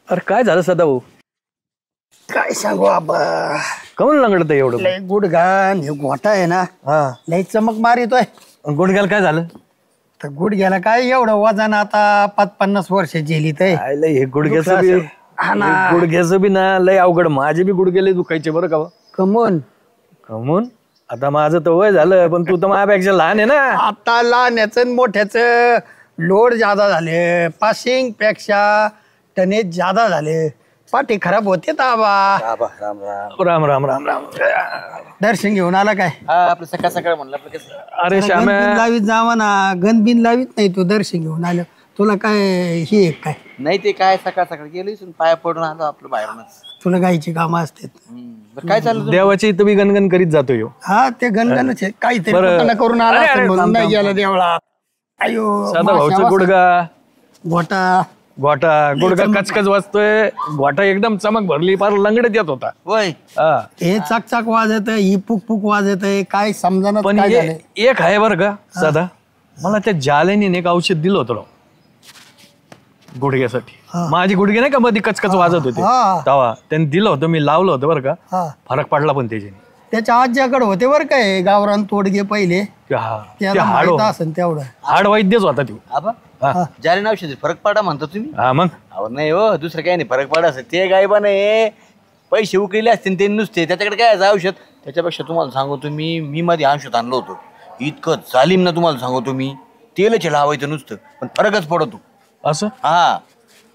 अरे काय झालं सदाभाऊ? काय सांगू आबा, कमून लंगडत एवढं? लय गुडघान हे गोटा आहे ना, हा. लय चमक मारितोय. गुडघ्याला काय झालं? तर गुडघ्याला काय एवढं वजन आता 50-50 वर्ष झेलीत आहे. हे गुडघ्याचं बी गुडघ्याचं बी ना लय अवघड. माझे बी गुडघे लय दुखायचे बरं का. कमून कमून आता माझं तर वय झालं, पण तू तर माझ्यापेक्षा लहान आहे ना. आता लहान्याचं मोठ्याचं लोड जादा झाले, पासिंग पेक्षा टनेज जादा झाले, पाठी खराब होते ताबा. राम राम राम राम राम. दर्शन घेऊन आला काय? आपलं सकाळ सकाळ म्हणलं आपलं कसं. अरे श्याम्या, गणबिन लावीत जावा ना, गणबिन लावीत नाही तू दर्शन घेऊन आलं. तुला काय हे काय नाही ते काय सकाळ सकाळ गेलो पाया पडून आलो आपलं बाहेरूनच. तुला गायची कामं असतात. काय चाललं देवाची इथं मी गणगण करीत जातोय. हा ते गणगणच आहे. काहीतरी बरं. कुठं करून आला अरे, असेल अरे, म्हणून थांब, नाही थांब, गेला देवळा. अयो सदाभाऊचा गुडघा गोटा गुडघा कचकच वाजतोय. गोटा एकदम चमक भरली, फार लंगडत येत होता. होय. हा. हे चकचक वाजत ही पुक वाजत आहे, काय समजा पण काय हे झालंय. एक आहे बरं का सदा, मला त्या जालेने एक औषध दिलं होतं राव गुडघ्यासाठी. माझी गुडघे नाही का मध्ये कचकच वाजत होते हा. तेव्हा त्यांनी दिलं होतं, मी लावलं होतं बरं का. हा फरक पडला पण त्याच्याने. त्याच्या आज्याकडे होते बरं काय गावरान तोडगे पहिले, ते त्याला हाड माहित असेल तेवढं. हाड वैद्यच होता तो. आबा जाले औषध फरक पडा म्हणता तुम्ही? हा मग अहो नाही हो, दुसरं काही नाही फरक पडा असं. ते गायबा नाही, पैसे उकळले असतील ते नुसते, त्याच्याकडे काय आहे औषध. त्याच्यापेक्षा तुम्हाला सांगू तुम्ही, मी मध्ये औषध आणलं होतं, इतकं जालीम ना तुम्हाला सांगू तुम्ही, तेलच लावायचं नुसतं पण फरकच पडतो असं. हा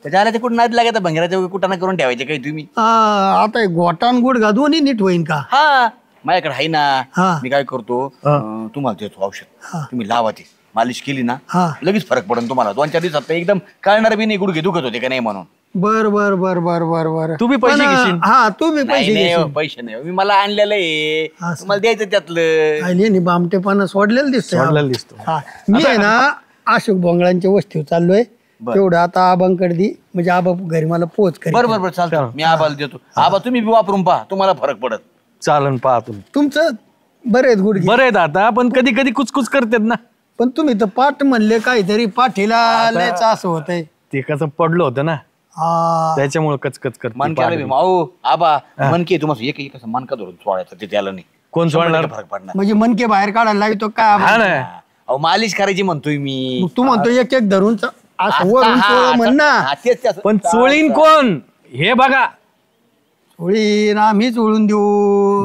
त्याच्या आल्या ते कुठं नाद लागत भंगराच्या कुठं करून ठेवायचे काही तुम्ही. आता गोटान गुडघा दोन्ही नीट होईन का? हा माझ्याकडे आहे हा. ना, मी काय करतो तुम्हाला देतो औषध, तुम्ही लावा ते, मालिश केली ना लगेच फरक पडेल तुम्हाला. 2-4 दिवसात एकदम कळणार बी नाही गुडघे दुखत होते का नाही म्हणून. बर बर बर बर बर बर तू बी पैसे घेशील? हा तू बी पैसे नाही घेशील. पैसे नाही, मी मला आणलेलं आहे, तुम्हाला द्यायचं त्यातलं. आले नि बामटेपणा सोडलेलं सोडलेलं दिसतोय. दिसतो. हा मी आहे ना अशोक बोंगळांच्या वस्तीवर चाललोय. तेवढं आता आबांकडे दी, म्हणजे आबा घरी मला पोच करेल. बरोबर बरोबर चालतं, मी आबाला देतो. आबा तुम्ही बी वापरून पहा, तुम्हाला फरक पडत. चालन पहा तुम्ही. तुमचं बरे आहेत गुडघे? बरं आहेत आता, पण कधी कधी कुचकुच करतात ना. पण तुम्ही तर पाठ म्हणले काहीतरी पाठीला लयच असं होतंय. ते कसं पडलं होतं ना, हा त्याच्यामुळे कचकच करते. मन केलं भाऊ आबा मनके तुम्हाला एक असं मनका धरून सोडायचं, ते त्याला नाही कोण सोडणार? फरक पडणार. म्हणजे मनके बाहेर काढायला लावतो काय? हा ना. अहो मालिश करायची म्हणतोय मी. मग तू म्हणतो एक एक धरून असं वरून चोळ म्हण ना. तेच त्याचं. पण चोळीन कोण हे बघा. चोळी ना आम्हीच ओळून देऊ.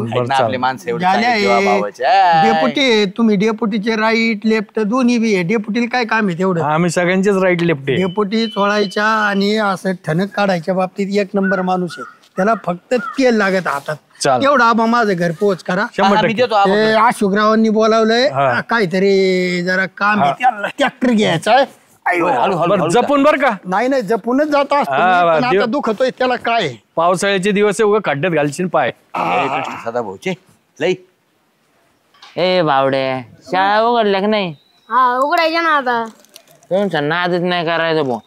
आहेत ना आपले माणसं एवढे झाले चांगले आहे. जीवाभावाचे. डेपुटी तुम्ही डेपुटीचे राईट लेफ्ट दोन्ही बी आहे. डेपुटीला काय काम आहे तेवढं? आम्ही सगळ्यांचेच राईट लेफ्ट आहे. डेपुटी चोळायच्या आणि असं ठणक काढायच्या बाबतीत 1 नंबर माणूस आहे. त्याला फक्त तेल लागत हातात. चालेल. एवढं आबा माझं घर पोच करा. 100% मी देतो आबा. ते अशोकरावांनी बोलावलंय हा. काहीतरी जरा काम आहे. त्याला ट्रॅक्टर घ्यायचा आहे. हळू हळू बरं, हळू जपून बर का. नाही जपूनच जात असतो हा, मी, पण देव- आता दुखतोय त्याला काय आहे? पावसाळ्याचे दिवस आहे, उगा खड्ड्यात घालशील पाय. सदा भाऊचे लई. ए बावडे, शाळा उघडल्या की नाही? हा उघडायच्या ना आता. तुमचा नादच नाही करायचं भाऊ.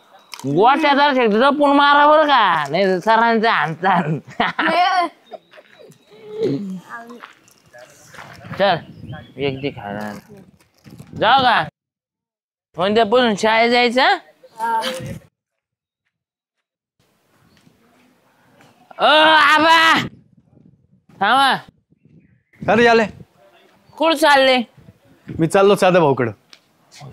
गोट्या जर जपून मारा बरं का, नाही तर सरांचा हाणतान. चल एक दे खायला. जाऊ का उद्यापासून शाळेत जायचं? ओ आबा थांबा. अरे याले, कुठं चालले? मी चाललो साधा भाऊकडं.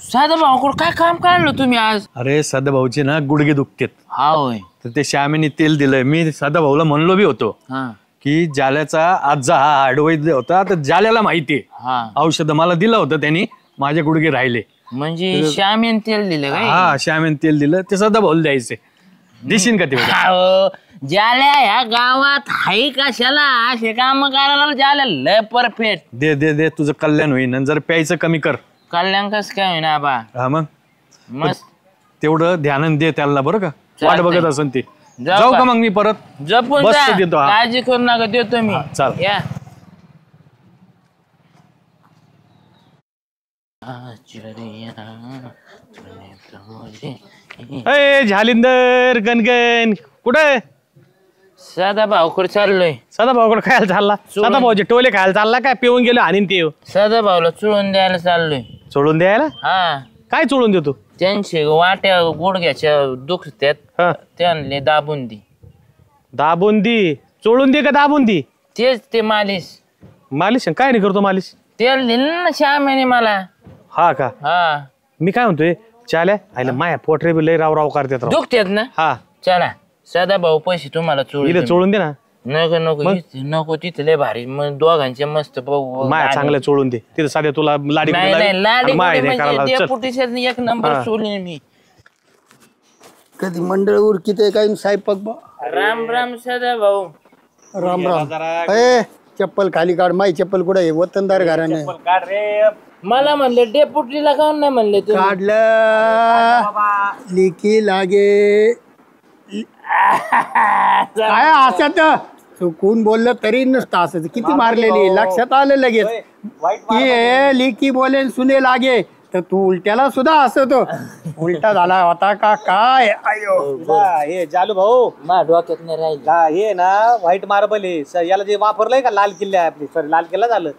साधा भाऊ काय काम काढलं तुम्ही आज? अरे साधा भाऊचे ना गुडघे दुखतेत, हा होय. तर ते श्यामीने तेल दिलंय. मी साधा भाऊला म्हणलो बी होतो हा की जाल्याचा आजचा हा हाडवैद्य होता, तर जाल्याला माहितीये हा. औषध मला दिलं होतं त्यांनी. माझे गुडघे राहिले. म्हणजे श्यामीन तेल दिलं काय? हा, श्यामीने तेल दिलं, ते सदा भाऊला द्यायचे. दिशीन का ते? अहो, ज्याल्या ह्या गावात हाय कशाला असे काम करायला ज्याला लय परफेक्ट. दे दे दे, तुझं कल्याण होईन. आणि जर प्यायचं कमी कर. कल्याण कस काय होईना बा? हा मग मस्त. तेवढं ध्यान दे त्याला बरं का. वाट चालतंय. बघत असन ते. जाऊ जाऊ का? का मग मी परत? जपून बसतो जा. देतो, हा. काळजी करू नका, देतो मी. चाल. या अय झालिंदर गणगण कुठे? साधा भाऊ कुठे चाललोय? सदा भाऊकडे खायला चालला? सदा भाऊचे टोले खायला चालला काय? पिऊन गेलो आणि ते साधा भाऊला चुळून द्यायला चाललोय. सोडून द्यायला? हा काय चोळून देतो? त्यांचे वाट्या गुडघ्याच्या हा. दुखत्यात त्यांनी दाबून दी. दाबून दी चोळून दे का दाबून दी? तेच ते मालिश मालिश काय नाही करतो मालिश? तेल दिलं ना श्यामेने मला. हा का? हा मी काय म्हणतोय चाल्या आईला माया पोटरे बी लय राव करतात राव. दुखत्यात ना. हा चला सदा भाऊ पैसे तुम्हाला इथं चोळून दे ना. नको नको नको तिथे लय भारी मग दोघांचे मस्त भाऊ माया चांगलं चोळून दे तिथं साध्या तुला लाडी नाही नाही लाडी माय गोडी नाही करायला म्हणजे चल. डेपुटीचं एक नंबर सोडले मी. कधी मंडळ उरकीत काय साहेब बा. राम राम सदा भाऊ. राम राम. ए चप्पल खाली काढ. माई चप्पल कुठे आहे? वतनदार घराने मला म्हणले डेपुटीला काऊन नाही म्हणले तुम्ही? काढलं लिकी लागे. काय असत चुकून बोललं तरी नसतं असं. किती मारलेली लक्षात आलं लगेच की लिकी बोले सुने लागे तर तू उलट्याला सुद्धा हसतो. उलटा झाला होता का काय? आयो हे जालू भाऊ मा डोक्यात नाही राहिलं. हे ना व्हाईट मार्बल आहे याला जे वापरलंय का लाल किल्ला आपली सॉरी लाल किल्ला झालं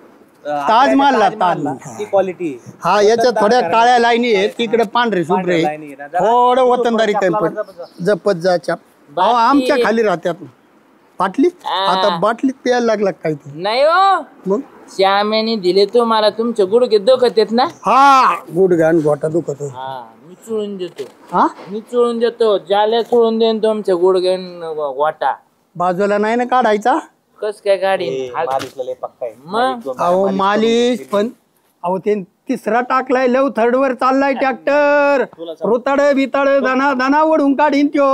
ताजमहलला ताजमहल. ती क्वालिटी हा याच्यात थोड्या काळ्या लाईनी आहेत तिकडे पांढरे शुभ्रे थोडं वतनदारी पण जपत जा चाप. अहो, आमच्या खाली राहत्यात बाटली. आता बाटलीत प्यायला लागला काय ते नाही हो मग. श्यामेने दिले तुम्हाला तुमचे गुडघे दुखत आहेत ना. हा गुडघान गोटा दुखत आहे. हा मी चोळून देतो. हा मी चोळून देतो. ज्याला चोळून देईन तुमच्या गुडघे वाटा. बाजूला नाही ना काढायचा. कस काय गाडी मग अहो मालिश पण अहो ते तिसरा टाकलाय लव थर्ड वर चाललाय ट्रॅक्टर. रुताड बिताड दाना दाना ओढून काढीन त्यो.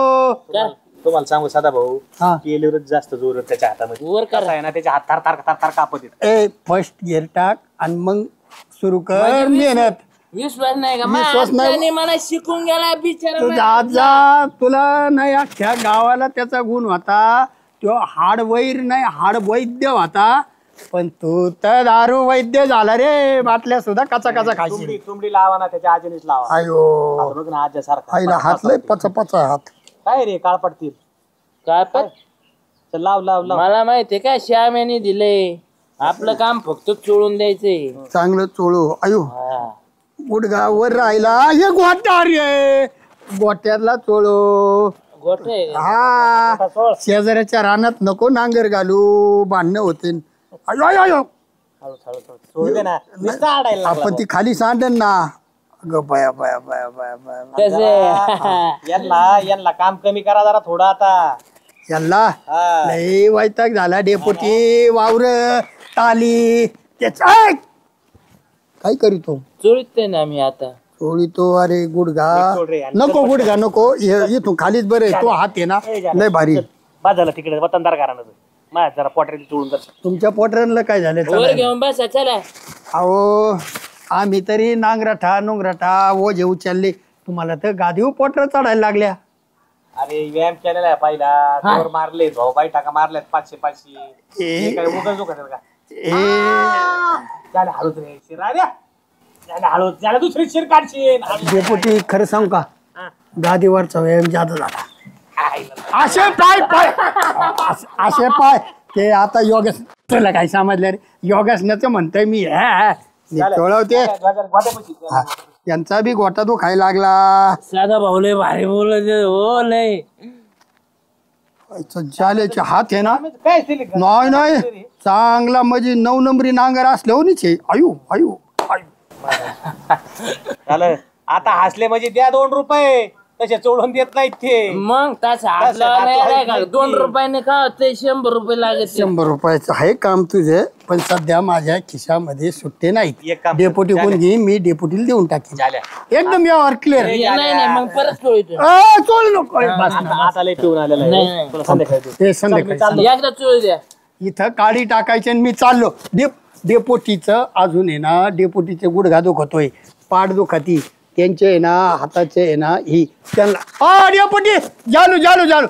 तुम्हाला सांगू साधा भाऊ हा. केलीवरच जास्त जोर आहे त्याच्या हातामध्ये. वर कसं आहे ना त्याच्या हात थार थार थार थार कापत येत. ए फर्स्ट गिअर टाक आणि मग सुरू कर मेहनत. विश्वास नाही का? विश्वास नाही. माणसाने मला शिकून गेला बिचारा. तुझा आजा तुला नाही अख्ख्या गावाला त्याचा गुण होता. तो हाड वैर नाही हाड वैद्य होता. पण तू तर दारू वैद्य झाला रे. बाटल्या सुद्धा कचा कचा खायची. तुमडी लावा ना त्याच्या आजीनेच लावा. आयो बघ ना आज्यासारखा आईला हात लय पचा पचा हात. काय रे काळ पडतील. काय पण चल लाव लाव लाव. मला माहितीये का श्यामेने दिले. आपलं काम फक्त चोळून द्यायचंय. चांगलं चोळू. आयो हा. गुडगा वर राहिला. हे गोट्या रे गोट्याला चोळू. गोठे हा शेजाऱ्याच्या रानात नको नांगर घालू. भांडणं होते. आयो आयो आयो सोड दे ना नुसतं आडायला लागला आपण ती खाली सांडन ना. अगं बया बया बया बया बया. कसे यांना काम कमी करा जरा थोडं आता. याला लय वैताग झाला. डेपुटी वावर ताली त्याचा काय करीतो चोळीत ना मी आता. चोळीतो. अरे गुडघा नको गुडघा नको. इथून खालीच बरं आहे. तो हात आहे ना लय भारी. बाजाला तिकडे वतनदार घरानं माझ्या जरा पोटऱ्याची चोळून कर. तुमच्या पोटऱ्यांना काय झालं? वर घेऊन बसा चला. अहो आम्ही तरी नांगराठा नुंगराठा ओझे उचलले. तुम्हाला तर गादीव पोटर चढायला लागल्या. अरे व्यायाम केलेला आहे पहिला. जोर मारले भाऊ बाई टाका मारल्यात 500-500. ए काय उगाच दुखत आहे का? ए त्याला हळूच रे शिर अरे त्याला हळूच त्याला दुसरी शिर काढशील. डेपुटी खरं सांगू का गादीवरचा व्यायाम जादा झाला. असे पाय पाय असे पाय ते आता योगास तुला काय समजलं रे? योगासनाचं म्हणतोय मी. चोळवते यांचा बी गोटा तो खायला लागला. साधा भाऊ लय भारी बोलत हो लय. जाल्याचे हात आहे ना काय सिलिक नाही नाही चांगला म्हणजे 9 नंबरी नांगर असल्यावरच आहे. आयु आयु आयु झालं. आता हसले म्हणजे द्या 2 रुपये. तसे चोळून देत नाहीत ते. मग तास का 2 रुपयाने का ते 100 रुपये लागत. 100 रुपयाचं आहे काम तुझे. पण सध्या माझ्या खिशामध्ये सुट्टे नाहीत. एक काम डेपुटी कोण घेईन मी डेपुटीला देऊन टाकेन. झाल्या एकदम यावर क्लिअर. नाही नाही मग परत चोळीतो. चोळ नको. बस ना. आता लय पिऊन आलेला नाही, आहे. नाही. तुला संध्याकाळी देऊ. ते संध्याकाळी एकदा चोळी द्या. इथं काळी टाकायची आणि मी चाललो. डेपोटीचं अजून आहे ना डेपोटीचे गुडघा दुखतोय. पाठ दुखती त्यांचे आहे ना हाताचे आहे ना ही त्यांना. डेपोटी जालू जालू जालू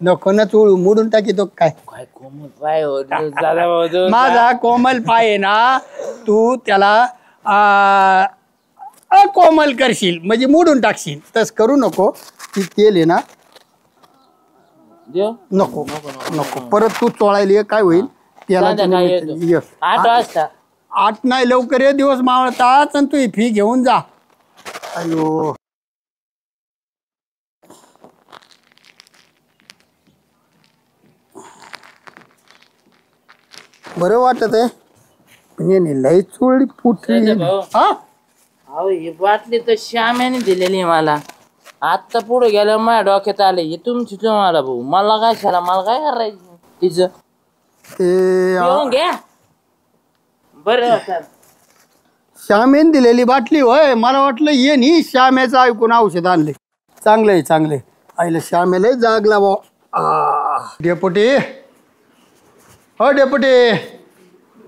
नको ना चोळू मोडून टाकी तो काय. काय कोमल पाय हो दादा भाऊ. माझा कोमल पाय आहे ना तू त्याला अकोमल करशील म्हणजे मोडून टाकशील. तस करू नको. ती तेल आहे ना देव नको नको परत तू चोळायला ये काय होईल त्याला. संध्याकाळी येतो. 8 वाजता 8 नाही लवकर ये, दिवस मावळतात आणि तू ही फी घेऊन जा. अयो बरं वाटत आहे पण लई चोळली पुटली. हा अहो ही बाटली तर श्याम्याने दिलेली मला. आत्ता पुढे गेल्यावर माझ्या डोक्यात आले हे तुमची तुम्हाला भाऊ. मला काय झाला, मला काय करायचं तिचं. ते पिऊन घ्या बरं. श्यामेन दिलेली बाटली होय. मला वाटलं ये नी श्यामेचं ऐकून औषध आणले. चांगलंय चांगलंय. आईला श्यामेला जागला बा. डेपुटी हो डेपुटी.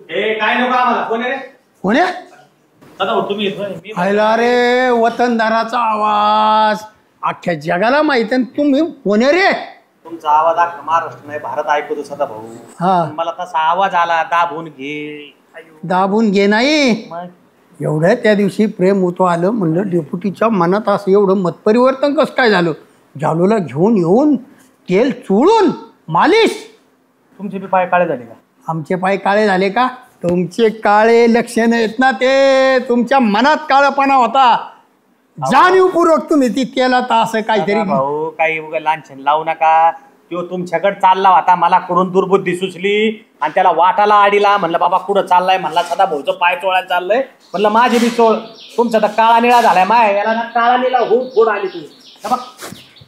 काय नको आम्हाला कोण आहे रे? कोण्या दादा भाऊ तुम्ही येतोय मी आयला रे वतनदाराचा आवाज अख्ख्या जगाला माहित आहे. तुम्ही कोण्या रे? तुमचा आवाज अख्खा महाराष्ट्र नाही भारत ऐकतो सदा भाऊ. हा मला तसा आवाज आला दाबून घे. दाबून घे नाही. मग एवढं त्या दिवशी प्रेम होतो आलं म्हणलं डेपुटीच्या मनात असं एवढं मतपरिवर्तन कसं काय झालं. जालूला घेऊन येऊन तेल चोळून मालिश. तुमचे बी पाय काळे झाले का? आमचे पाय काळे झाले का? तुमचे काळे लक्षण आहेत ना ते तुमच्या मनात काळपणा होता. जाणीवपूर्वक तुम्ही ती तेलात असं काहीतरी. भाऊ काही उगा लांछन लावू नका. तो तुमच्याकडे चालला होता, मला कडून दुर्बुद्धी सुचली आणि त्याला वाटाला आडीला. म्हणलं बाबा कुठं चाललाय, म्हणला सदा भाऊचं पाय चोळायला चाललंय. म्हणलं माझी बी चोळ. तुमचा तर काळा निळा झालाय. माय याला ना काळा निळा होऊन फोड आली तुम्ही.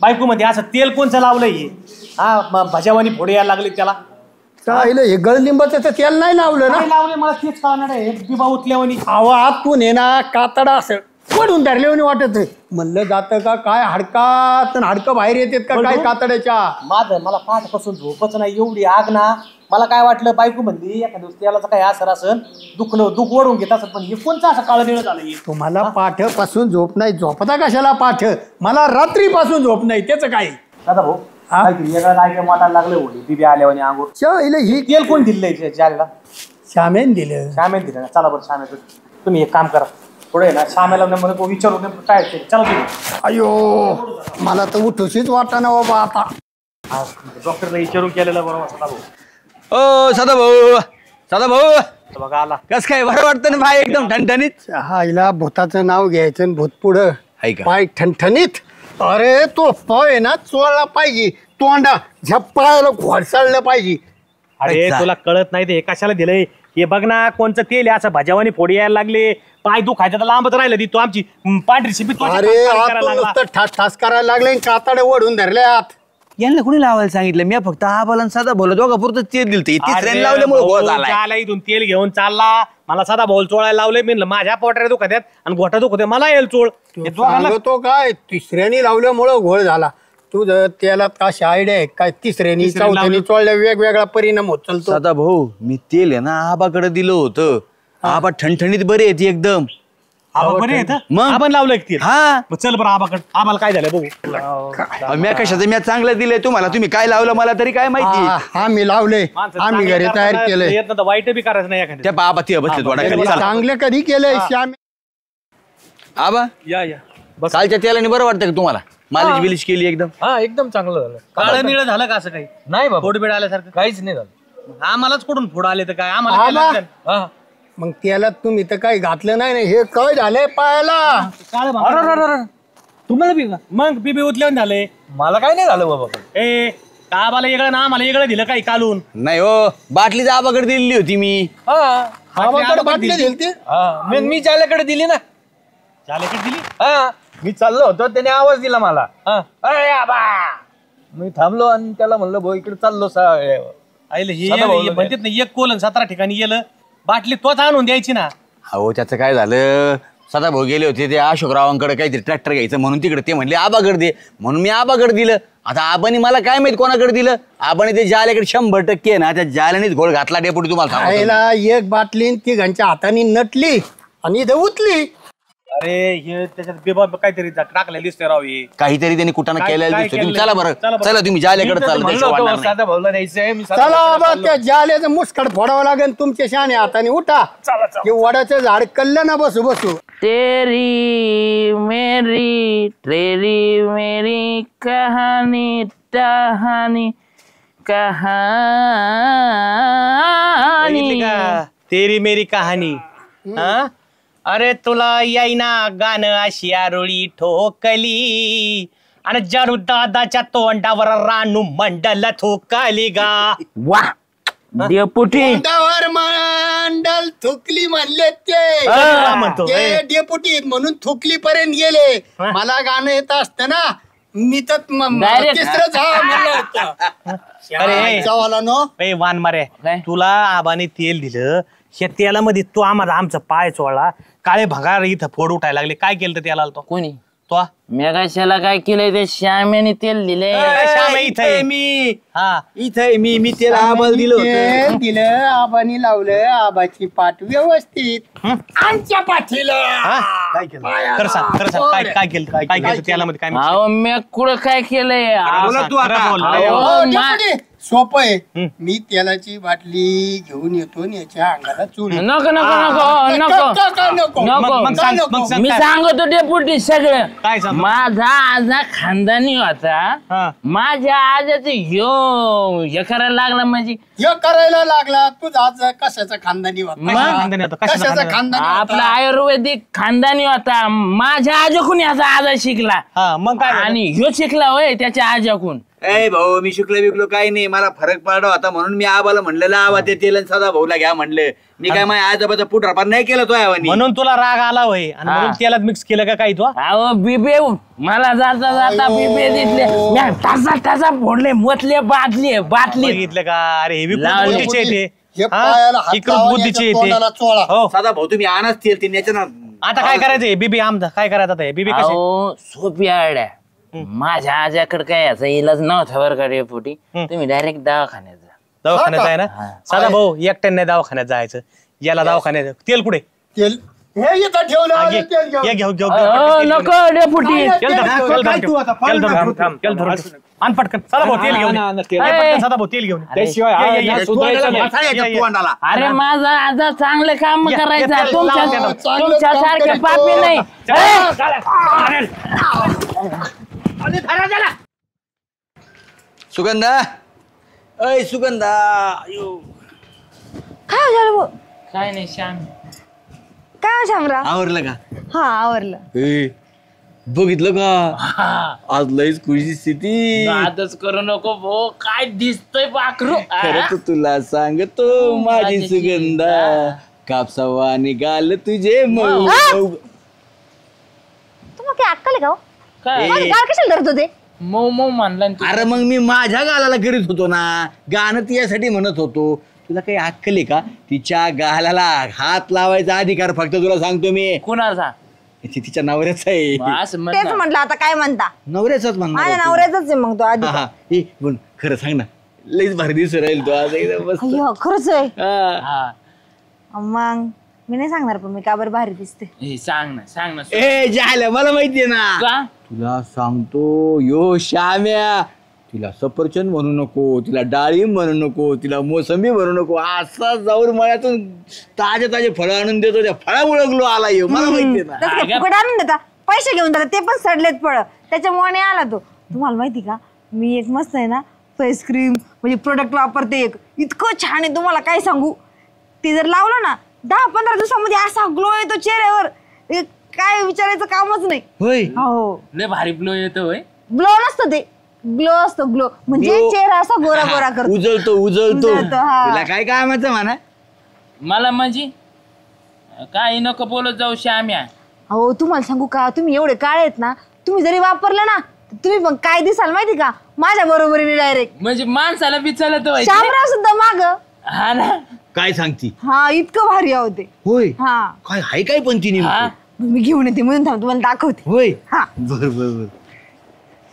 बायको मध्ये असं तेल कोणचं लावलंय? हा भजावानी फोडे यायला लागली त्याला. चालेल हे गळलिंबाचं तर तेल नाही लावलं ना. नाही लावले मला तेच कळणार आहे. बिबा उठल्यावानी आतून आहे ना कातडा असं पडून धरल्यावानी वाटत आहे. म्हणलं जातं का काय हाडकात हाडकं बाहेर येतात का काय कातड्याच्या. माझं मला पाठपासून झोपच नाही. एवढी आग ना. मला काय वाटलं बायको म्हणली एखाद्या दिवस त्याला काय असर असन दुःख ओढून घेत असत. पण हे कोणचं असं काळं निळं झालं? तुम्हाला पाठपासून झोप नाही. झोपता कशाला पाठ? मला रात्रीपासून झोप नाही. त्याचं काय दादा भाऊ वेगळं काय वाटायला लागलं होती बिबी आल्यावानी अंगूर. ही तेल कोण दिलंय जायला? श्यामेन दिलं. श्यामेन दिलं ना. चला बरं श्यामेन तुम्ही एक काम करा पुढे ना श्यामेला म्हणतो विचारू काय चला तुम्ही. अयो मला तर उठूशीच वाटा ना बाबा आता. डॉक्टरला विचारून केलेलं बरोबर सदा भाऊ. ओ सदा भाऊ बघा आला. कस काय बरं वाटतं ना भाई एकदम ठणठणीत. हायला भूताचं नाव घ्यायचं आणि भूत पुढं हाय का? पाय ठणठणीत. अरे तो पाय ना चोळला पाहिजे. तोंडा झप्पायला घोडसाळलं पाहिजे. अरे तुला कळत नाही ते कशाला दिलंय हे बघ ना. कोणचं तेल आहे असं भजावानी फोडी यायला लागले. पाय दुखायचं तर लांबच राहिलं ती. तो आमची पांढरी शिपी अरे नुसतं ठास ठास करायला लागले. कातडे ओढून धरल्यात. यांना कोणी लावायला सांगितलं? मी फक्त हा बोला सदा बोलत दोघा पुरतं तेल दिलं. तिसऱ्याने लावल्यामुळे गोळ झाला. इथून तेल घेऊन चालला. मला साधा भाऊ चोळायला लावले. मी माझ्या पोटाला दुखत आणि गोठा दुखत मला येईल चोळ. तो काय तिसऱ्यानी लावल्यामुळं घोळ झाला. तुझं त्याला कशी आयडिया आहे काय? तिसऱ्यानी चौथ्यानी चोळल्या वेगवेगळा परिणाम होत चालतो. सदा भाऊ मी तेल आहे ना आबाकडे दिलं होतं. आबा ठणठणीत बरे आहेत एकदम. आबा बरे आहेत मग? आपण लावलं तेल. हा मग चल बरं आबाकडे. आम्हाला काय झालं बघू. मी कशाचं मी चांगलं दिलंय तुम्हाला. तुम्ही काय लावलं मला तरी काय माहिती. हा मी लावले. आम्ही घरी तयार केलंय. वाईट बी करायचं नाही एखाद्या. त्या बाबा ते बसले थोडा खाली. चांगलं कधी केलंय श्याम? आबा या कालच्या तेलाने बरं वाटतं का तुम्हाला? मालिश बिलिश केली एकदम. हा एकदम चांगलं झालं. काळं निळं झालं का असं काही? नाही बाबा फोडबीड आल्यासारखं काहीच नाही झालं. आम्हालाच कुठून फोड आले तर काय आम्हाला काय आबा. लागलं? हा मग त्याला तुम्ही तर काही घातलं नाही ना. हे काय झालंय पायाला? काळं भांगड. तुम्हाला बी का? मग बिबी उठल्यावर झाले. मला काय नाही झालं बाबा. ए आम्हाला वेगळं ना आम्हाला वेगळं दिलं काही कालून. नाही हो बाटली आबाकडे दिली होती मी. आबाकडे बाटली दिली ती. मी जाल्याकडे दिली ना. झाल्याकडे दिली. हा मी चाललो होतो त्याने आवाज दिला मला. अरे आबा मी थांबलो आणि त्याला म्हणलं भाऊ इकडे चाललो. आईले हे सदा भाऊ म्हणतात ना एक कोलन 17 ठिकाणी गेलं. बाटली तोच आणून द्यायची ना. हो त्याचं काय झालं. सदा भाऊ गेले होते ते अशोकरावांकडे काहीतरी ट्रॅक्टर घ्यायचं म्हणून तिकडे. ते म्हणले आबाकडे दे म्हणून मी आबाकडे दिलं. आता आबाने मला काय माहित कोणाकडे दिलं. आबाने ते जाल्याकडे 100% ना त्या जाल्यानेच घोळ घातला. डेपुटी तुम्हाला सांगतो. खायला एक बाटली तिघांच्या हाताने नटली आणि इथे उतली. अरे हे त्याच्यात बिबा काहीतरी टाकलेलं दिसतंय राव हे. काहीतरी त्यांनी कुठं केलेलं काय दिसतो. तुम्ही केलंय? चला बरं चला बरं. चला तुम्ही जाल्याकडे चाललं. साधा भाऊला द्यायचंय. मी चला बाबा त्या जाल्याचं मुस्कड फोडावं लागेल तुमच्या शाने हाताने. उठा. हे वडाचं झाड कल्लं ना बसू बसू. तेरी मेरी तेरी मेरी कहानी कहानी बघितली कहानी. का? तेरी मेरी कहाणी. हा अरे तुला यायना गाणं अशी आरोळी ठोकली आणि जरू दादाच्या तोंडावर रानू मंडल थोकाली गा. वा डेपुटी तोंडावर मंडल थुकली म्हणले हा, म्हणतो. ते डेपुटी म्हणून थुकली पर्यंत गेले. मला गाणं येत असतं ना मी तर Direct. तिसरंच हा म्हणलं होतं. अरे जावाला नो ए वान मारे काय? तुला आबाने तेल दिलं त्या तेलामध्ये तू आमचा पाय चोळला काळे भगार इथं फोड उठायला लागले. काय केलं तर त्याला तो कोणी तो मेघाशाला काय केलंय ते श्याम्याने तेल दिले. श्याम आहे इथं आहे. मी हा इथं मी त्याला आम्हाला दिलं होतं. तेल दिलं आबानी लावलं आबाची पाठ व्यवस्थित आमच्या पाठीला. काय केलं खरं सांग काय काय केलं काय केलं तेलामध्ये काय mix अहो मी कुठं काय केलंय बोला तू आता. खरं बोल. अहो, हो, मा- डेपुटी, सोपं आहे. मी तेलाची बाटली घेऊन येतो आणि याच्या अंगाला चूल नको नको नको नको नको नको. मग सांग मग सांग मी काय? सांगतो डेपुटी सगळं. काय सांगतो? माझा आजा खानदानी होता. हा. माझ्या आजाचं हे करायला लागला म्हणजे हे करायला लागला तुझा आज कशाचा खानदानी होता मग? खानदानी होता, कशाचा कशाचा खानदानी? खानदानी आपला होता? आयुर्वेदिक खानदानी होता. माझ्या आजोकून याचा आजा शिकला हा मग काय झालं? आणि ह्यो शिकला होय त्याच्या आजोकून. ए भाऊ मी शिकलो काही नाही. मला फरक पडला होता म्हणून मी आबाला म्हणलेलं आबा ते तेल आणि सदा भाऊला घ्या म्हणलं. मी काय माझ्या आजोबाचा पुढाकार नाही केला तो आवानी. म्हणून तुला राग आला होय आणि हा. म्हणून तेलात मिक्स केलं का काही तू अहो बिबे मला जाता जाता बिबे दिसले म्या टाचा टाचा फोडले मोतले बाटली बघितलं का अरे हे विकृत लावले. बुद्धीचे येते हे पायाला हात विकृत लावा, बुद्धीचे याच्या येते तोंडाला चोळा. हो सदा भाऊ तुम्ही आणच तेल ते याच्या ना. आता काय करायचंय बीबी आमदा काय करायचं आता हे? बीबी कसे अहो सोपी आयड्या. माझ्या आजाकडे काय याचा इलाज नव्हता बरं का डेपुटी. तुम्ही डायरेक्ट दवाखान्यात जा. दवाखान्यात आहे ना साधा भाऊ एकट्याने नाही दवाखान्यात जायचं याला दवाखान्यात तेल कुठे तेल हे इथं ठेवलं हा, आणि घे, तेल घेऊन. घे, घेऊ घेऊ अहो, नको डेपुटी. तेल धर, तेल धर, तेल धर, तेल धर. आण पटकन साधा भाऊ तेल घेऊन ये. ये पटकन साधा भाऊ तेल घेऊन ये. त्याशिवाय ये, ये, हा ये. सुधारायचं नाही. मसाला येतो तोंडाला. अरे माझा आजा चांगलं काम या, करायचा या, तुमच्या लावा त्याला. तुमच्या सारख्या पापी नाही. सुगंधा अय सुगंधा अयो. काय झालं भाऊ? काय नाही श्याम. काय हो शामराव? आवरलं का? हा आवरलं. ए, बघितलं का आज लईच खुशी स्थिती. आजच करू नको भाऊ काय दिसतोय पाखरू. खरं तर तुला सांगतो माझी सुगंधा कापसावा निघाल तुझे मऊ मऊ. तुम्हाला काय अक्कल आहे का हो? काय माझं गाल कशाला धरत होते? मऊ मऊ मानला ना तू. अरे मग मी माझ्या गालाला करीत होतो ना गाणं तिच्यासाठी म्हणत होतो. तुला काही अक्कल आहे का? तिच्या गालाला हात लावायचा अधिकार फक्त तुला सांगतो मी कुणाचा तिच्या नवऱ्याचा आहे. असं म्हण तेच ना. म्हटलं आता काय म्हणता? नवऱ्याचाच म्हणणार माझ्या होतो. नवऱ्याचाच आहे मग तो आधी. हा, हा. ए, पण खरं सांग ना लईच भारी दिसू राहील तो आज एकदम मस्त. अय्यो खरंच आहे. हा. हा मग मी नाही सांगणार पण मी का बरं भारी दिसते. हे सांग ना ए जायला मला माहितीये ना. का तुला सांगतो यो श्याम्या तिला सफरचंद म्हणू नको तिला डाळिंब म्हणू नको तिला मोसंबी म्हणू नको असा जाऊन मळ्यातून ताजे फळं आणून देतो त्या फळामुळे ग्लो आला यो मला माहितीये ना. तसं काय फुकट आणून देता पैसे घेऊन जातात ते पण सडलेत फळ त्याच्यामुळे नाही आला तो. तुम्हाला माहिती का मी एक मस्त आहे ना फेस क्रीम म्हणजे प्रोडक्ट वापरते एक इतकं छान आहे तुम्हाला काय सांगू. ते जर लावलं ना 10-15 दिवसामध्ये असा ग्लो येतो चेहऱ्यावर एक काय विचारायचं कामच नाही. होय हो लय भारी फ्लो येतो होय. ग्लो नसतं ते ग्लो असतो ग्लो म्हणजे Glow. चेहरा असा गोरा गोरा करतो. उजळतो उजळतो, हा. तुला काय कामाचं म्हणा. मला म्हणजे काही नको बोलत जाऊ श्याम्या. हो तुम्हाला सांगू का तुम्ही एवढे काळे आहेत ना तुम्ही जरी वापरलं ना तर तुम्ही पण काय दिसाल माहिती का माझ्या बरोबरीने डायरेक्ट. म्हणजे माणसाला बिचारलं तर शामराव सुद्धा माग. हा ना. काय सांगती हा इतकं भारी होते. होय हा काय हाय काय पण ती हा नेमकं? मी घेऊन येते म्हणून थांब तुम्हाला दाखवते. होय हा बर बर बर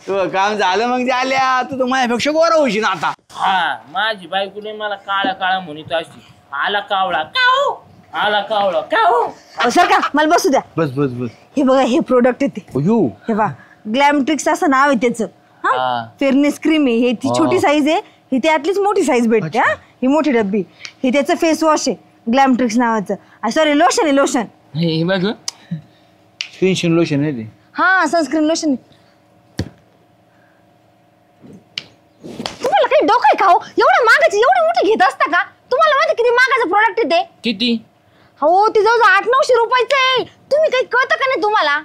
तुझं काम झालं मग झाल्या तू तर माझ्यापेक्षा गोरा होशील आता. हा माझी बायकोने मला काळा काळा म्हणत असते. आला कावळा काऊ आला कावळा काऊ. अहो, सर का मला बसू द्या. बस बस बस हे बघा हे प्रोडक्ट येते अयो हे बघा ग्लॅमट्रिक्स असं नाव आहे त्याचं. हा. हा फेअरनेस क्रीम आहे हे ती छोटी साईज आहे ही त्यातलीच मोठी साईज भेटते. हा ही मोठी डब्बी हे त्याचं फेस वॉश आहे ग्लॅमट्रिक्स नावाचं. सॉरी लोशन आहे लोशन. हे बघ टेन्शन लोशन आहे ते. हा सनस्क्रीन लोशन. तुम्हाला काही डोकं आहे का हो एवढं मागायची एवढी मोठी घेत असता का? तुम्हाला तुम्हाला माहिती किती महागाचं प्रोडक्ट आहे ते? किती? हो ते जवळ 800-900 रुपयाचं आहे. तुम्ही काही कळतं का नाही तुम्हाला?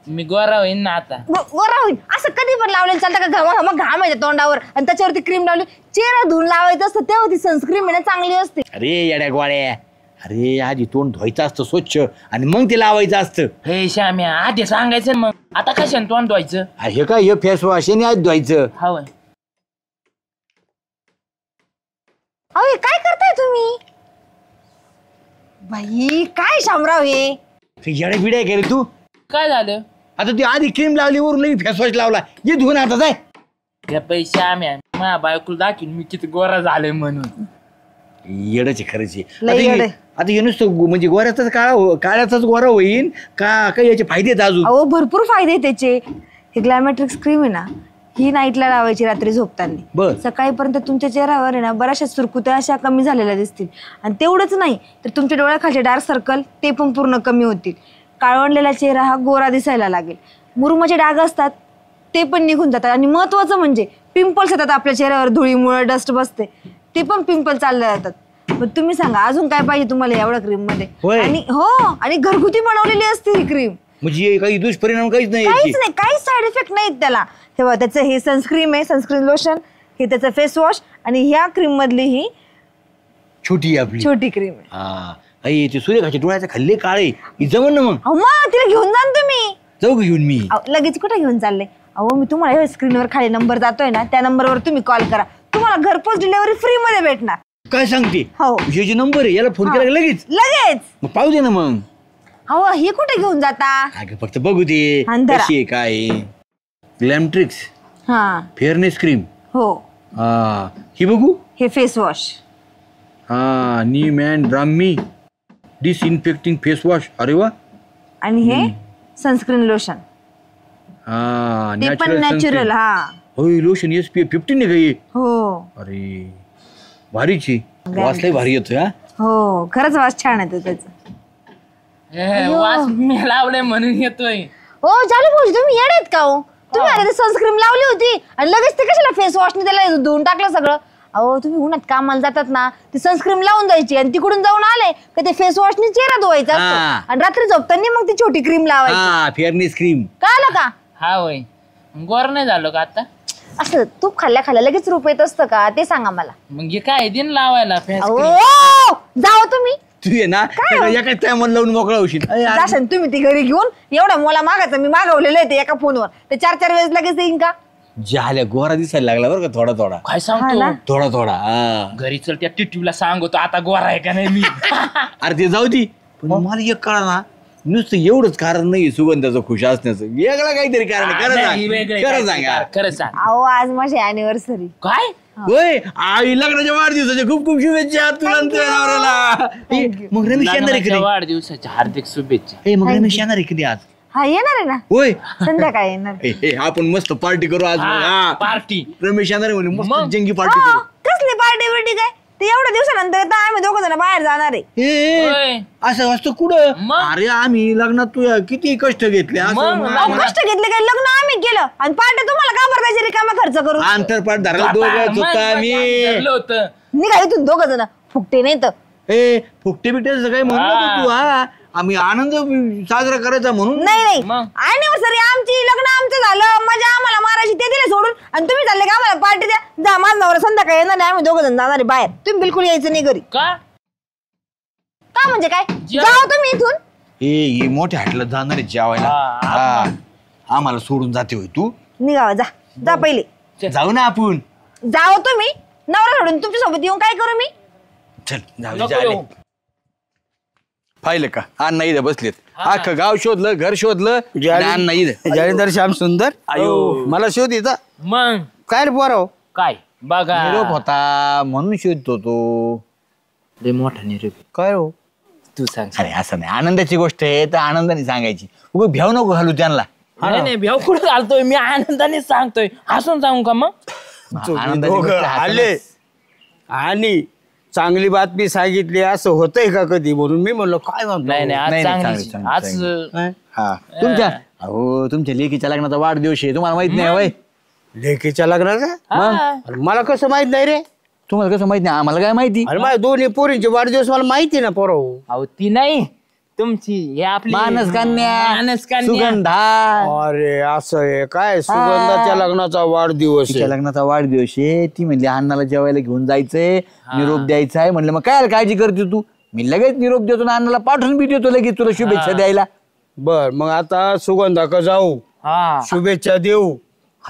मी गोरा होईन ना आता. गोरा होईल असं कधी पण लावलेलं चालतं का? घाम येते तोंडावर आणि त्याच्यावरती क्रीम लावली. चेहरा धुवून लावायचं असतं तेव्हा ती सनस्क्रीम आहे ना चांगली असते. अरे येड्या गोळ्या, अरे आधी तोंड धुवायचं असतं स्वच्छ आणि मग ते लावायचं असतं. हे श्याम्या आधी सांगायचं ना मग. आता कशाने तोंड धुवायचं? हे काय हे फेस वॉश आहे आधी धुवायचं. हा अहो काय करताय तुम्ही बाई? काय शामराव हे येड्या बिड्या केले तू. काय झालं? आता ती आधी क्रीम लावली वरून लगेच फेस वॉश लावला. ये धुवून आता जाय. या पैसे आम्ही माझ्या बायकोला दाखीन मी किती गोरा झालोय म्हणून. येडच खरंच लय येडं. आता हे नुसतं म्हणजे गोऱ्याचाच काळ्याचाच गोरा होईन का काही याचे फायदे आहेत अजून? अहो भरपूर फायदे आहेत त्याचे. हे ग्लॅमॅट्रिक्स क्रीम आहे ना ही नाईटला लावायची रात्री झोपताना. सकाळीपर्यंत तुमच्या चेहऱ्यावर आहे ना बऱ्याचशा सुरकुत्या अशा कमी झालेल्या दिसतील. आणि तेवढंच नाही तर तुमच्या डोळ्याखालचे डार्क सर्कल ते पण पूर्ण कमी होतील. काळवंडलेला चेहरा हा गोरा दिसायला लागेल. मुरुमाचे डाग असतात ते पण निघून जातात. आणि महत्वाचं म्हणजे पिंपल्स येतात आपल्या चेहऱ्यावर, धुळीमुळे डस्ट बसते ते पण पिंपल चालले जातात. पण तुम्ही सांगा अजून काय पाहिजे तुम्हाला एवढ्या क्रीम मध्ये? आणि हो आणि घरगुती बनवलेली असते ही क्रीम. म्हणजे काही दुष्परिणाम काहीच नाही? काहीच साईड इफेक्ट नाहीत त्याला. तेव्हा त्याचं हे सनस्क्रीम आहे, सनस्क्रीन लोशन, हे त्याचं फेस वॉश आणि ह्या क्रीम मधली ही छोटी क्रीम आहे. ते सूर्यखाच्या डोळ्याच्या खाल्ले काळे जमन ना मग. मग तिला घेऊन जा तुम्ही. जाऊ घेऊन मी. लगेच कुठे घेऊन चालले? अहो मी तुम्हाला स्क्रीनवर खाली नंबर जातोय ना त्या नंबरवर तुम्ही कॉल करा. तुम्हाला घरपोच डिलिव्हरी फ्री मध्ये भेटणार. काय सांगते? हो हे जे नंबर आहे याला फोन केला लगेच मग पाहू दे ना मग. अहो हे कुठे घेऊन जाता? अगं फक्त बघू दे कशी आहे काय. Glamtrix fairness cream. हो ही बघू. हे face wash. Neem and Brahmi disinfecting face wash. अरे वा. आणि हे सनस्क्रीन लोशन. ते पण नॅचरल. होय लोशन SPF 15 आहे काही. हो अरे भारीची वासलाही भारी येतोय. हो खरंच वास छान येतो त्याचा. वास मी लावले म्हणून येतोय. हो चालू भाऊजी तुम्ही येडेत का हो? तुम्ही अरे सनस्क्रीम लावली होती आणि लगेच ते कशाला फेस वॉशने त्याला धुवून टाकलं सगळं? अहो तुम्ही उन्हात कामाला जातात ना ती सनस्क्रीम लावून जायची आणि तिकडून जाऊन आले का ते फेस वॉशने चेहरा धुवायचा असतो आणि रात्री झोपताना मग ती छोटी क्रीम लावायची. Fairness cream. कळलं का? हा होय. गोर नाही झालो का आता? असं तूप खाल्ल्या लगेच रूप येत असतं का ते सांगा मला. मग हे काय दिन लावायला फेस जाओ तुम्ही. तू ये ना एका टायमाला लावून मोकळा होशील. जाशान तुम्ही ती घरी घेऊन. एवढा मला मागायचं मी मागवलेलं आहे ते एका फोनवर. ते 4-4 वेळेस लगेच येईन का? झाल्या गोरा दिसायला लागला बरं का थोडा थोडा. काय सांगतो? थोडा घरी चल त्या टिटूला सांगतो आता गोरा आहे का नाही मी. अरे ते जाऊ दे पण मला एक कळा ना नुसतं एवढंच कारण नाही सुगंधाचं खुश असण्याचं वेगळं काहीतरी कारण खरं सांग. अहो आज माझी अॅनिव्हर्सरी. काय? होय आई लग्नाच्या वाढदिवसाच्या खूप खूप शुभेच्छा तुला नवऱ्याला. मग रमेश येणार आहे कधी? वाढदिवसाच्या हार्दिक शुभेच्छा. मग रमेश येणार आहे कधी आज? हा येणार आहे ना होय संध्याकाळी येणार. आपण मस्त पार्टी करू आज. पार्टी. रमेश येणार आहे म्हणे मस्त जंगी पार्टी करू. कसली पार्टी बिर्टी काय ते एवढ्या दिवसानंतर आता आम्ही 2 जण बाहेर जाणार आहे. असं असतं कुठं? अरे आम्ही लग्नात तू किती कष्ट घेतले. कष्ट घेतले काय लग्न आम्ही केलं आणि पार्टी तुम्हाला का बरं द्यायची रिकामा खर्च करू? आंतरपाठ धरला दोघं होता आम्ही. निघा इथून 2 जण फुकटे नाही तर. फुकटे बिकटे काही म्हणू तू. आम्ही आनंद साजरा करायचा म्हणून. नाही अॅनिव्हर्सरी आमची लग्न आमचं झालं मजा आम्हाला मारायची ते दिले सोडून आणि तुम्ही चालले का आम्हाला पार्टी द्या. जा माझा नवरा संध्याकाळी येणार नाही आम्ही 2 जण जाणार आहे बाहेर. तुम्ही बिलकुल यायचं नाही घरी. का म्हणजे काय? जाओ तुम्ही इथून. मोठ्या हाटला जाणार आहे जेवायला. आम्हाला सोडून जाते होय तू? निघावा जा पहिले. जाऊ ना आपण. जाओ तुम्ही. नवरा सोडून तुमच्या सोबत येऊन काय करू मी? चल जाऊ. पाहिलं का अण्णा इथं बसलेत. अख्खं गाव शोधलं घर शोधलं अण्णा इथं. जाळीदार श्याम सुंदर. मला शोध येता मग काय रे पोराव? काय बघा निरोप होता म्हणून शोधतो तो. लय मोठा निरोप. काय हो तू सांग. अरे असं नाही आनंदाची गोष्ट आहे तर आनंदाने सांगायची. उगा भ्याव नको घालू त्यांना. नाही भ्याव कुठं घालतोय मी आनंदाने सांगतोय. हसून सांगू का मग? आनंदाची गोष्ट आले आणि चांगली बातमी सांगितली असं होतंय का कधी म्हणून मी म्हणलो काय म्हणतो. नाही आज चांगली आज तुमच्या तुमच्या लेकीच्या लग्नाचा वाढदिवस आहे तुम्हाला माहित नाही होय? लेकीच्या लग्नाचा मला कसं माहित नाही रे. तुम्हाला कसं माहिती नाही आम्हाला काय माहिती अरे माझ्या दोन्ही पोरींचे वाढदिवस मला माहिती ना पोराव. अहो ती नाही तुमची हे आपली मानस कन्या सुगंधा अरे असं आहे काय सुगंधाच्या लग्नाचा वाढदिवस तिच्या आहे. लग्नाचा वाढदिवस आहे ती म्हणली अण्णाला जेवायला घेऊन जायचंय निरोप द्यायचा आहे म्हणलं मग काय काळजी करते तू मी लगेच निरोप देतो ना अण्णाला पाठवून बी देतो लगेच तुला शुभेच्छा द्यायला. बर मग आता सुगंधा का जाऊ हा शुभेच्छा देऊ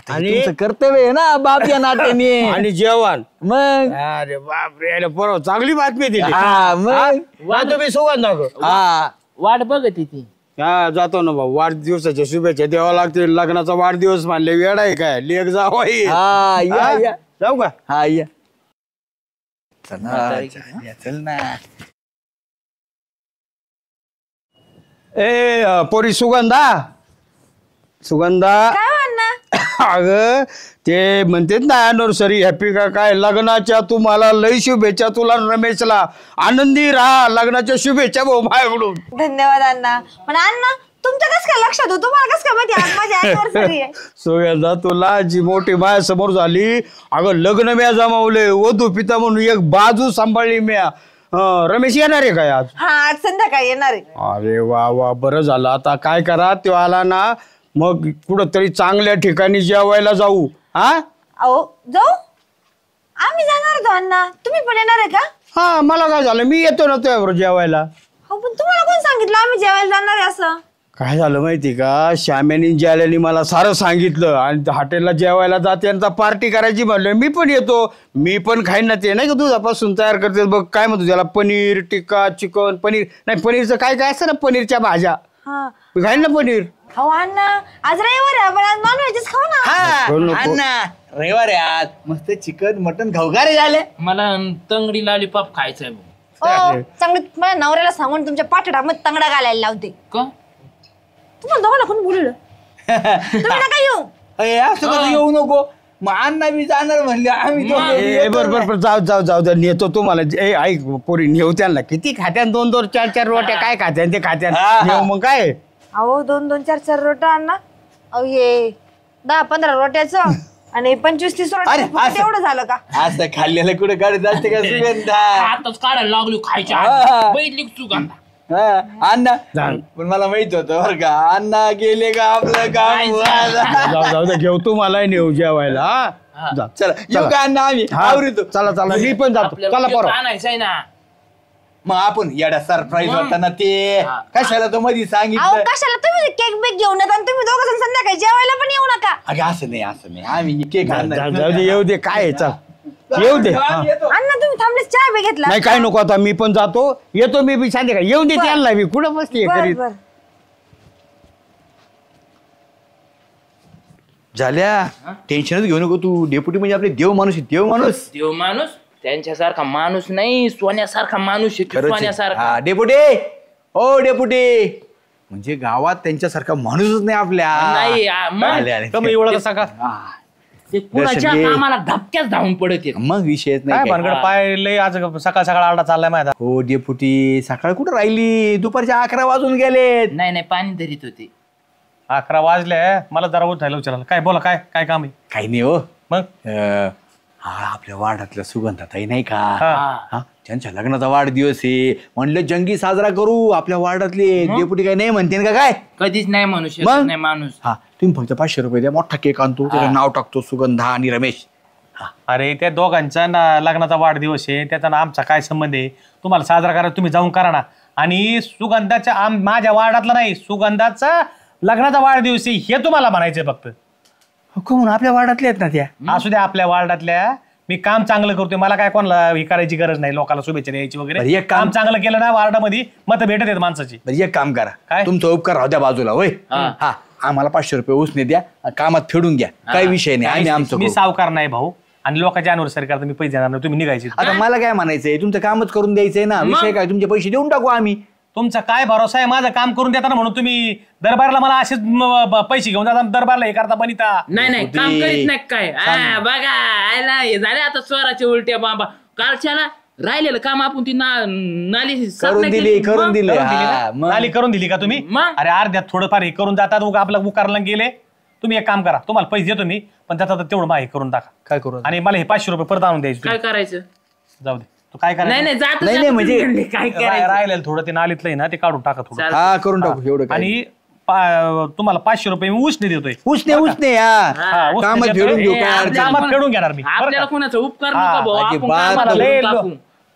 आणि तुमचं कर्तव्य आहे ना बाप या नात्याने आणि जेवण. मग अरे बापरे याला पोराव चांगली बातमी दिली. हा मग तुम्ही सुगंधा का? हा वाट बघत ती हा जातो ना भाऊ वाढदिवसाच्या शुभेच्छा द्यावा लागतील. लग्नाचा वाढदिवस मानले वेळ आहे काय लेख जाऊ हा या या जाऊ का? हा या चल ना चल ना. ए पोरी सुगंधा सुगंधा काय म्हणणार अगं ते म्हणतात ना अॅनिव्हर्सरी हॅपी का काय लग्नाच्या तुम्हाला लई शुभेच्छा तुला रमेशला आनंदी राहा लग्नाच्या शुभेच्छा भाऊ माझ्याकडून. धन्यवाद अण्णा. पण अण्णा तुमच्या कसं काय लक्षात हो तुम्हाला कसं काय माहिती आज माझी anniversary आहे. सुगंधा तुला जी मोठी माझ्यासमोर झाली अगं लग्न म्या जमावले वधू पिता म्हणून एक बाजू सांभाळली म्या. रमेश येणार आहे काय आज? हा आज संध्याकाळी येणार आहे. अरे वा वा बरं झालं. आता काय करा तो आला ना मग कुठंतरी चांगल्या ठिकाणी जेवायला जाऊ. हा अहो जाऊ आम्ही जाणार होतो अण्णा तुम्ही पण येणार आहे का? हा मला काय झालं मी येतो ना तुझ्याबरोबर जेवायला. हो पण तुम्हाला कोण सांगितलं आम्ही जेवायला जाणार आहे असं? काय झालं माहिती का श्याम्यानी ज्याल्यानी मला सारं सांगितलं आणि हॉटेलला जेवायला जाते आणि पार्टी करायची म्हणलं मी पण येतो मी पण खाईन ना ते नाही का दुधापासून तयार करते बघ काय म्हणतो त्याला पनीर टिक्का चिकन पनीर नाही पनीरचं काय काय असतं ना पनीरच्या भाज्या हा मी खाईन ना पनीर. हो अण्णा आज रविवार आहे आपण आज नॉनव्हेजच खाऊ ना. नको, नको. अण्णा रविवार आहे आज मस्त चिकन मटन खाऊ का रे झाले. मला तंगडी लॉलीपॉप खायचंय भाऊ. ओ चांगलं माझ्या नवऱ्याला सांगून तुमच्या पाठीडामध्ये तंगडा घालायला लावते. का तुम्हाला दोघांना कोण बोललं? तुम्ही नका येऊ. अरे असं कसं येऊ नको मग अण्णा बी जाणार म्हणले आम्ही दोघं ए, येतो बरं बरं बरं जाऊ जाऊ जाऊ द्या नेतो तुम्हाला ए ऐक पोरी नेऊ त्यांना किती खात्यान 2-2 4-4 रोट्या काय खात्यान ते खात्यान नेऊ मग काय. अहो 2-2 4-4 रोट्या अण्णा. अहो ये 10-15 रोट्याचं आणि 25-30 अरे, रोट्या असं. तेवढं झालं का? असं खाल्लेलं कुठे गाडी जाते का सुगंधा. आताच काढायला लागलो खायच्या हा. बैठली सुगंधा. हा, अण्णा पण मला माहित होतं बरं का अण्णा गेले का आपलं काम व्हायला. जाऊ जाऊ द्या घेऊ तुम्हाला नेऊ जेवायला. हा जा. चला येऊ का अण्णा आम्ही हा, आवडतो. चला चला मी पण जातो. आपल्याला चला केक पोरं. आणायचंय ना. मग आपण येडा सरप्राईज होता ना ते कशाला तो मध्ये अहो सांगितलं. कशाला तुम्ही केक बेक घेऊन येता आणि तुम्ही दोघं जण संध्याकाळी जेवायला पण येऊ नका. अगं असं नाही आम्ही केक जाऊ दे येऊ दे काय आहे, चल येऊ दे. हा. अण्णा तुम्ही थांबलेच चहा बी घेतला. नाही काय नको आता मी पण जातो येतो मी बी सांगते का येऊ दे त्यांना मी कुठं बसते बर करीत. बर. झाल्या टेन्शनच घेऊ नको तू डेप्युटी म्हणजे आपले देव माणूस आहे, देव माणूस देव माणूस त्यांच्यासारखा माणूस नाही सोन्यासारखा माणूस आहे तो, खरंच आहे. सोन्यासारखा. हा, डेपुटी ओ डेपुटी म्हणजे गावात त्यांच्यासारखा माणूसच नाही आपल्या. नाही मग आले, आले. कमी एवढं कसं का हा. ते कुणाच्या दर्शन घे. कामाला धपक्याच धावून पडत येत. मग विषयच काय नाही काय. भानगड पाय लय आज सकाळ सकाळ आरडा चाललाय माझा. हो डेपुटी सकाळ कुठं राहिली दुपारच्या 11 वाजून गेलेत. नाही पाणी धरीत होते. 11 वाजले मला जरा उठायला विचारलं काय बोला काय काय काम आहे काही नाही हो मग. हा आपल्या वार्डातल्या सुगंधाताई नाही का हा. हा, त्यांच्या लग्नाचा वाढदिवस आहे म्हणलं जंगी साजरा करू आपल्या वार्डातले डेपुटी काय नाही म्हणते का काय. कधीच नाही म्हणू शकत मग? नाही माणूस. हा तुम्ही फक्त 500 रुपये द्या मोठा केक आणतो त्याचं नाव टाकतो सुगंधा आणि रमेश. अरे त्या दोघांचा ना लग्नाचा वाढदिवस आहे त्याचा ना आमचा काय संबंध आहे तुम्हाला साजरा करा तुम्ही जाऊन करा ना. आणि सुगंधाच्या माझ्या वार्डातला नाही सुगंधाचा लग्नाचा वाढदिवस आहे हे तुम्हाला म्हणायचंय फक्त. कोण आपल्या वार्डातले आहेत ना त्या. असू द्या आपल्या वार्डातल्या मी काम चांगलं करतोय मला काय कोणाला हे करायची गरज नाही लोकांना शुभेच्छा द्यायची बरं, वगैरे. एक काम- काम चांगलं केलं ना वार्डामध्ये मत भेटत आहेत माणसाची. बरं एक काम करा काय? तुमचा उपकार राहू द्या बाजूला होय. हा आम्हाला 500 रुपये उसने द्या कामात फेडून घ्या काही विषय नाही आम्ही आमचं मी करू. सावकार नाही भाऊ आणि लोकांच्या अॅनिव्हर्सरी करता मी पैसे देणार नाही तुम्ही निघायचे. आता मला काय म्हणायचंय तुमचं कामच करून द्यायचंय ना विषय काय तुमचे पैसे देऊन टाकू आम्ही. तुमचा काय भरोसा आहे माझं काम करून देताना म्हणून तुम्ही दरबारला मला असेच पैसे घेऊन जाता दरबारला हे करता बनिता. नाही काम करीत नाही काय. बघा आयला हे झाले आता स्वराचे उलट्या बाबा. कालच्याला राहिलेलं काम आपण ती नाली साफ करून नाही दिली केली. करून मग? दिली करून दिली हा, ना? मग. नाली करून दिली का तुम्ही. मग? अरे अर्ध्यात थोडंफार हे करून जातात उगा आपलं उकारला गेले तुम्ही एक काम करा, तुम्हाला पैसे देतो मी, पण त्याचा तेवढं माहिती करून टाका. काय करू आणि मला हे 500 रुपये परत आणून द्यायचे. काय करायचं? जाऊ दे, तू काय नाही करायचं? नाही जातो नाही, जातो म्हणजे- तुम्ही म्हणले, काय करायचं? राहिलेलं थोडं ते नालीतलं आहे ना, ते काढून टाका थोडं. हा करून टाकू एवढं काय. आणि तुम्हाला 500 रुपये मी उसने देतोय. उसने हा, हा उसने कामात देतोय. फेडून घेऊ ए, काय आपल्या- अडचण कामात फेडून घेणार मी. बरं आपल्याला का? कोणाचा उपकार हा, नका भाऊ, आपण अजिबात कामाला लय देऊन लो- टाकू.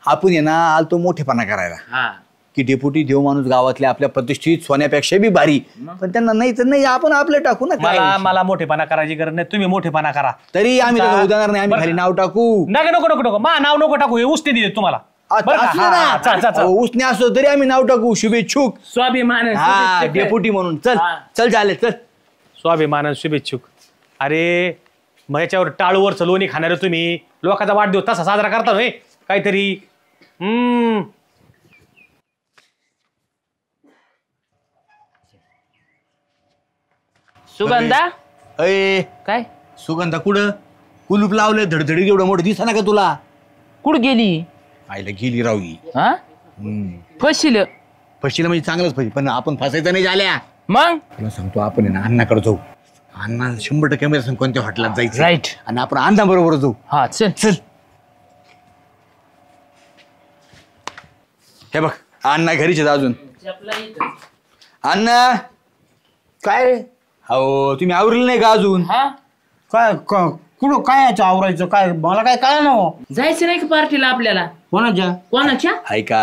आपण आहे ना आलतो मोठेपणा करायला हा की डेपुटी देव माणूस गावातल्या आपल्या प्रतिष्ठित सोन्यापेक्षा बी भारी, पण त्यांना नाही तर नाही, आपण आपलं टाकू ना काय. मला मोठेपणा करायची गरज नाही, तुम्ही मोठेपणा करा. तरी आम्ही त्याचं उदाहरण नाही, आम्ही बरं. खाली नाव टाकू. नको मा नाव नको टाकू, हे उसने दिले तुम्हाला. बरं का? असलं हा, ना. चल, चल, चल. उसने असो तरी आम्ही नाव टाकू शुभेच्छुक. स्वाभिमान आहे, हा शुभेच्छा. डेपुटी म्हणून. चल हा. चल झाले चल. स्वाभिमान शुभेच्छुक. अरे मग याच्यावर टाळूवरचं लोणी खाणारे तुम्ही, लोकांचा वाढदिवस तसा साजरा करता होय काहीतरी. सुगंधा अय काय सुगंधा कुठं कुलूप लावले धडधडीत एवढं मोठं दिसा ना का तुला? कुठं गेली? आईला गेली रावी. हा फशील फशीला म्हणजे चांगलंच पाहिजे, पण आपण फसायचं नाही झाल्या. मग तुला सांगतो आपण आहे ना अण्णाकडे जाऊ. अण्णा 100% मला सांग कोणत्या हॉटेलात जायचं. राईट. आणि आपण अण्णा बरोबर जाऊ. हा चल चल. हे बघ अण्णा घरीच आहेत अजून. अण्णा काय रे? हो तुम्ही आवरले नाही का अजून? हा काय कुठं काय याचं आवरायचं काय मला काय कळलं ना हो. जायचं नाही का पार्टीला आपल्याला? कोणाच्या ऐका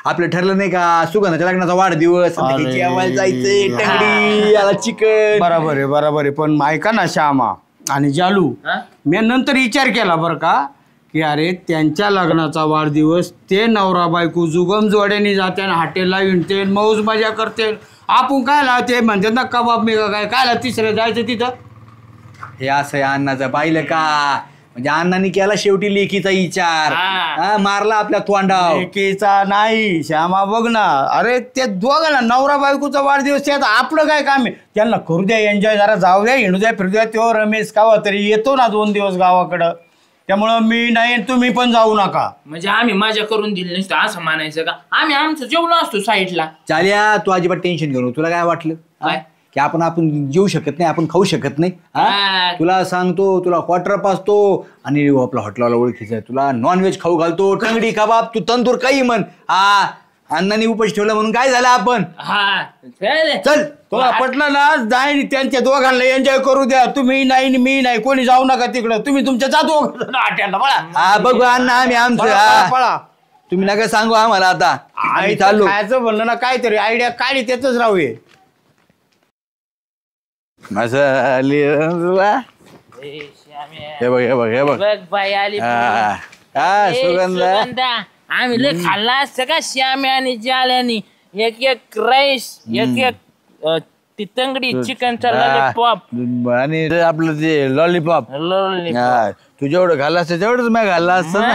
आपलं ठरलं नाही का सुगंधाच्या लग्नाचा वाढदिवस अरे. जेवायला जायचंय. टंगडी याला चिकन. बरोबर आहे पण ऐका ना श्यामा आणि जालू, हा? मी नंतर विचार केला बरं का की अरे त्यांच्या लग्नाचा वाढदिवस ते नवरा बायको जुगम जोड्याने जाते हॉटेलला विणते मौज मजा करते. आपण काय लावते म्हणते ना कबाब मी काय तिसरं जायचं तिथं. हे असं आहे अण्णाचं पाहिलं का, म्हणजे अण्णांनी केला शेवटी लेकीचा विचार. हा. हा, मारला आपल्या तोंडाव. एकीचा नाही श्यामा बघ ना, अरे ते दोघं ना नवरा बायकोचा वाढदिवस त्यात आपलं काय काम आहे. त्यांना करू द्या एन्जॉय, जरा जाऊ द्या हिंडू द्या फिरू द्या. तो रमेश कावा तरी येतो ना 2 दिवस गावाकडं, त्यामुळं मी नाही तुम्ही पण जाऊ नका. म्हणजे आम्ही मजा करून दिली नसतं असं म्हणायचं का? आम्ही आमचं जेवलो असतो साईडला. चाल्या तू अजिबात टेन्शन घेऊ नको. तुला काय वाटलं काय? की आपण जेवू शकत नाही, आपण खाऊ शकत नाही. हा? हा. तुला सांगतो, तुला क्वार्टर पासतो आणि आपला हॉटेलवाला ओळखीचा आहे, तुला नॉनव्हेज खाऊ घालतो. टंगडी कबाब तू तंदूर काही म्हण. हा अण्णांनी उपाशी ठेवला म्हणून काय झालं आपण. हा चल. चल तुला पटलं ना जाईन त्यांच्या दोघांना एन्जॉय करू द्या. तुम्ही नाही मी नाही कोणी जाऊ नका तिकडं. तुम्ही तुमच्या जातो हॉटेलला बघा. हा बघू अण्णा आम्ही आमचं. पळा, हा. पळा. तुम्ही नका सांगू आम्हाला आता. आम्ही चाललो. खायचं म्हणलं ना काहीतरी आयडिया काढी त्याच राहूये. मसाले हे बघ हे बघ हे बघ. बघ बाई आली. हा. हा, ए, सुगंधा. सुगंधा, आम्ही लय खाल्ला असतं का श्याम्या आणि जाल्यानी. एक राईस एक ती तंगडी चिकनचा लॉलीपॉप आणि आपलं ते लॉलीपॉप. तू जेवढं खाल्लं असतं तेवढंच मी खाल्लं असतं ना.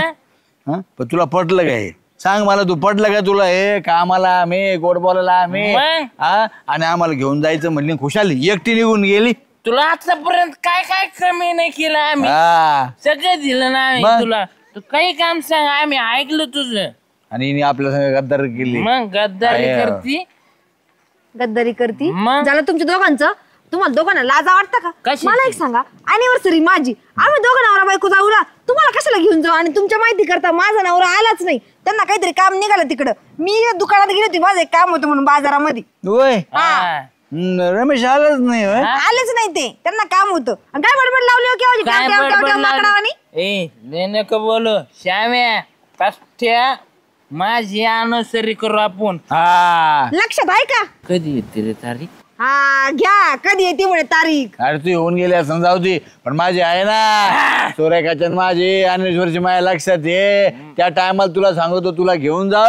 हा? पण तुला पटलं काय सांग मला, तू पटलं का तुला हे कामाला आम्ही गोड बोलायला आम्ही. मग? हा आणि आम्हाला घेऊन जायचं म्हणली खुशाल एकटी निघून गेली. तुला आतापर्यंत काय काय कमी नाही केलं आम्ही. हा सगळं दिलं ना आम्ही मग? तुला. तू काही काम सांग आम्ही ऐकलं तुझं. आणि हिने आपल्या संग गद्दार केली. मग गद्दारी काय? करती. गद्दारी करती मग? झालं तुमच्या दोघांचं. तुम्हाला दोघांना लाजा वाटतं का? कशाची? मला एक सांगा, अॅनिव्हर्सरी माझी, आम्ही दोघं नवरा बायको जाऊ ना, तुम्हाला कशाला घेऊन जाऊ? आणि तुमच्या माहिती करता माझा नवरा आलाच नाही, त्यांना काहीतरी काम निघालं तिकडं. मी दुकानात गेली होती, माझं एक काम होतं म्हणून बाजारामध्ये. होय हा. रमेश आलाच नाही होय. आलेच नाही ते, त्यांना काम होतं. आणि काय बडबड लावली हो केव्हाची? काय केव, केव, केव, केव, माकडावानी. ए लय नको बोलू श्याम्या. कष्ट्या माझी अनुसरी करू आपण. हा लक्षात आहे का? कधी येते रे तारीख? हा घ्या, कधी येते म्हणे तारीख. अरे तू येऊन गेली असं जाऊ दे, पण माझी आहे ना सुरेखाचंद माझी अनेश्वरची माझ्या लक्षात ये. त्या टायमाला तुला सांगतो तुला घेऊन जा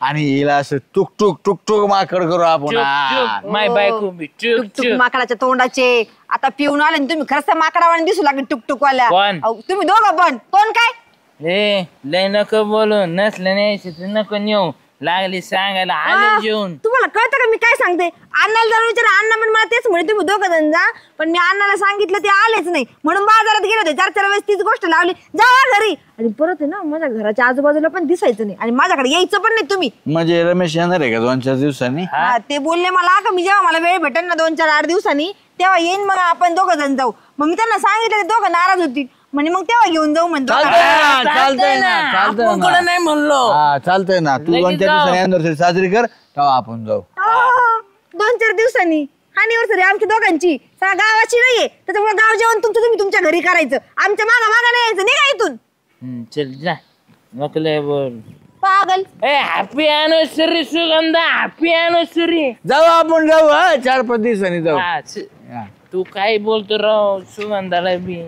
आणि हिला असं टुक टुक टुक टुक माकड करू आपण. चुप चुप माय बायको बी चुप टुकटुक चुप. माकडाच्या तोंडाचे. आता पिऊन आले आणि तुम्ही खरंच त्या माकडावाने दिसू लागले टुकटुक वाल्या. कोण? अहो, तुम्ही दोघं पण. कोण काय? ए लय नको बोलू. नसलं नाही नको नेऊ. लागली सांगायला आले जेवून. तुम्हाला कळतं का मी काय सांगते? अण्णाला जर विचार, अण्णा पण मला तेच म्हणे तुम्ही दोघं जण जा, पण मी अण्णाला सांगितलं ते आलेच नाही म्हणून बाजारात गेले होते. 4-4 वेळेस तीच गोष्ट लावली, जावा घरी. आणि परत आहे ना माझ्या घराच्या आजूबाजूला पण दिसायचं नाही आणि माझ्याकडे यायचं पण नाही तुम्ही. म्हणजे रमेश येणार आहे का 2-4 दिवसांनी? हा, ते बोलले मला का मी जेव्हा मला वेळ भेटेल ना 2-4-8 दिवसांनी तेव्हा येईन, मग आपण दोघं जण जाऊ. मग मी त्यांना सांगितलं ते दोघं नाराज होती म्हणे मग तेव्हा घेऊन जाऊ म्हणतो. चालतंय ना, आपण कुठं नाही म्हणलो. हा चालतंय ना. तू 2-4 दिवसांनी अॅनिव्हर्सरी साजरी कर, तेव्हा आपण जाऊ. 2-4 दिवसांनी अॅनिव्हर्सरी आमची दोघांची, सगळ्या गावाची नाहीये, त्याच्यामुळे गाव जेवण तुमचं तुम्ही तुमच्या घरी करायचं, आमच्या मागा नाही यायचं. निघा इथून. चल जा नकले बोल पागल. ए happy anniversary Sugandha, happy anniversary. जाऊ आपण जाऊ. 4-5 दिवसांनी जाऊ. तू काय बोलतो राव सुगंधाला बी.